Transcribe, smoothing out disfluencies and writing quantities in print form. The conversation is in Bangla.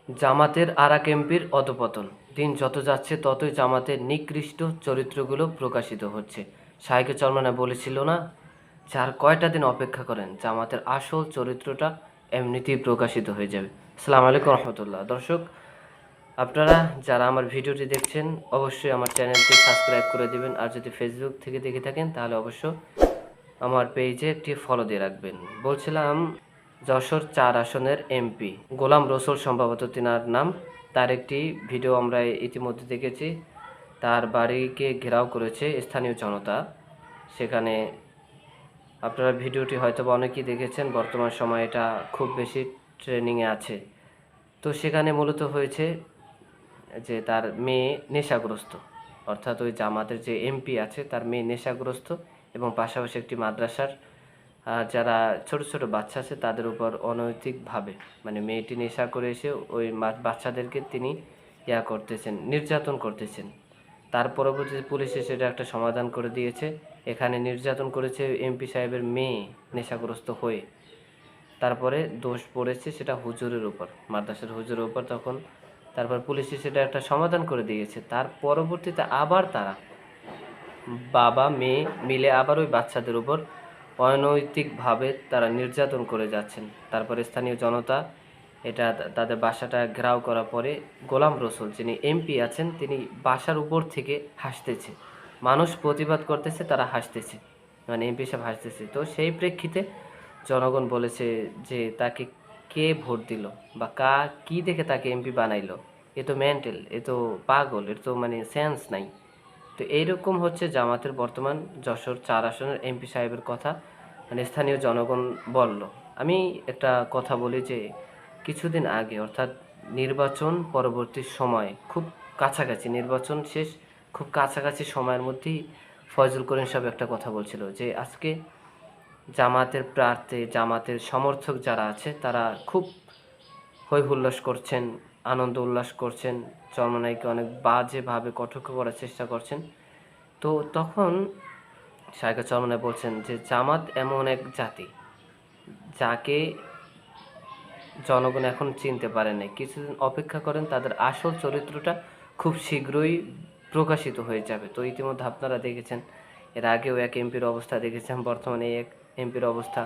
জামাতের আরাক এমপির অধঃপতন, দিন যত যাচ্ছে ততই জামাতের নিকৃষ্ট চরিত্রগুলো প্রকাশিত হচ্ছে। শাইখে চরমনায় বলেছিল না যে আর কয়টা দিন অপেক্ষা করেন, জামাতের আসল চরিত্রটা এমনিতেই প্রকাশিত হয়ে যাবে। আসসালামু আলাইকুম রহমতুল্লাহ। দর্শক, আপনারা যারা আমার ভিডিওটি দেখছেন অবশ্যই আমার চ্যানেলটি সাবস্ক্রাইব করে দিবেন, আর যদি ফেসবুক থেকে দেখে থাকেন তাহলে অবশ্য আমার পেজে একটি ফলো দিয়ে রাখবেন। বলছিলাম, যশোর 4 আসনের এমপি গোলাম রসুল, সম্ভবত তিনার নাম, তার একটি ভিডিও আমরা ইতিমধ্যে দেখেছি। তার বাড়িকে ঘেরাও করেছে স্থানীয় জনতা। সেখানে আপনারা ভিডিওটি হয়তো বা অনেকেই দেখেছেন, বর্তমান সময়ে এটা খুব বেশি ট্রেন্ডিংয়ে আছে। তো সেখানে মূলত হয়েছে যে তার মেয়ে নেশাগ্রস্ত, অর্থাৎ ওই জামাতের যে এমপি আছে তার মেয়ে নেশাগ্রস্ত, এবং পাশাপাশি একটি মাদ্রাসার যারা ছোট ছোট বাচ্চা আছে তাদের উপর অনৈতিকভাবে, মানে মেয়েটি নেশা করে এসে ওই বাচ্চাদেরকে তিনি করতেছেন, নির্যাতন করতেছেন। তার পরবর্তীতে পুলিশ এসে এটা একটা সমাধান করে দিয়েছে। এখানে নির্যাতন করেছে এমপি সাহেবের মেয়ে নেশাগ্রস্ত হয়ে। তারপরে দোষ পড়েছে সেটা হুজুরের উপর, মাদ্রাসার হুজুরের উপর। তখন তারপর পুলিশ সেটা একটা সমাধান করে দিয়েছে। তার পরবর্তীতে আবার তারা বাবা মেয়ে মিলে আবার ওই বাচ্চাদের উপর অনৈতিকভাবে তারা নির্যাতন করে যাচ্ছেন। তারপরে স্থানীয় জনতা এটা তাদের বাসাটা ঘেরাও করার পরে গোলাম রসুল যিনি এমপি আছেন তিনি বাসার উপর থেকে হাসতেছে, মানুষ প্রতিবাদ করতেছে, তারা হাসতেছে, মানে এমপি সাহেব হাসতেছে। তো সেই প্রেক্ষিতে জনগণ বলেছে যে তাকে কে ভোট দিল বা কি দেখে তাকে এমপি বানাইলো, এ তো মেন্টাল, এ তো পাগল, এর তো মানে সেন্স নাই। তো এইরকম হচ্ছে জামাতের বর্তমান যশোর 4 আসনের এমপি সাহেবের কথা, মানে স্থানীয় জনগণ বলল। আমি একটা কথা বলি যে কিছুদিন আগে, অর্থাৎ নির্বাচন পরবর্তী সময়, খুব কাছাকাছি নির্বাচন শেষ, খুব কাছাকাছি সময়ের মধ্যেই ফয়জুল করিম সাহেব একটা কথা বলছিল যে আজকে জামাতের প্রার্থী, জামাতের সমর্থক যারা আছে তারা খুব হৈ হুল্লোস করছেন, আনন্দ উল্লাস করছেন, চরমনাইকে অনেক বাজেভাবে কটাক্ষ করার চেষ্টা করছেন। তো তখন শায়খা চরমনাই বলছেন যে জামাত এমন এক জাতি যাকে জনগণ এখন চিনতে পারে নাই, কিছুদিন অপেক্ষা করেন, তাদের আসল চরিত্রটা খুব শীঘ্রই প্রকাশিত হয়ে যাবে। তো ইতিমধ্যে আপনারা দেখেছেন, এর আগেও এক এমপির অবস্থা দেখেছেন, বর্তমানে এক এমপির অবস্থা।